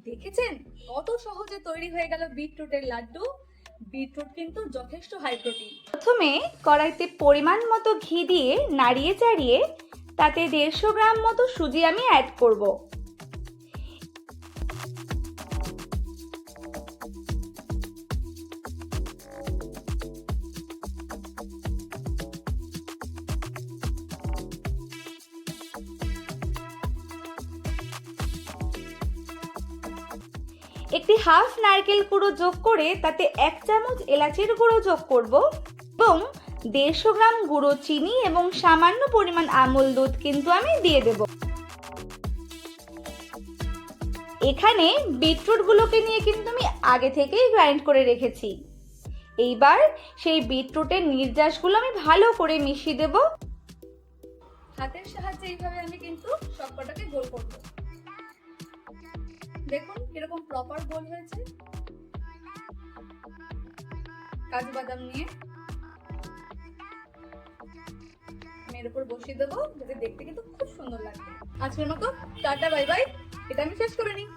দেখেছেন কত সহজে তৈরি হয়ে গেল বিটরুটের লাড্ডু। বিটরুট কিন্তু যথেষ্ট হাই প্রোটিন। প্রথমে কড়াইতে পরিমাণ মতো ঘি দিয়ে নাড়িয়ে চাড়িয়ে তাতে 150 গ্রাম মতো সুজি আমি অ্যাড করব। একটি হাফ নারকেল গুঁড়ো যোগ করে তাতে 1 চামচ এলাচের গুঁড়ো যোগ করব এবং 150 গ্রাম গুঁড়ো চিনি এবং সামান্য পরিমাণ আমুল দুধ কিন্তু আমি দিয়ে দেব। এখানে বিটরুট গুলোকে নিয়ে কিন্তু আমি আগে থেকেই গ্রাইন্ড করে রেখেছি। এইবার সেই বিটরুটের নির্যাসগুলো আমি ভালো করে মিশিয়ে দেব। হাতের সাহায্যে এইভাবে আমি কিন্তু সবকটাকে গোল করব। দেখুন কিরকম প্রপার গোল হয়েছে। কাজু বাদাম নিয়ে আমি এর উপর বসিয়ে দেবো, যাতে দেখতে কিন্তু খুব সুন্দর লাগবে। আজকের মতো টাটা বাই বাই, এটা আমি শেষ করে নিই।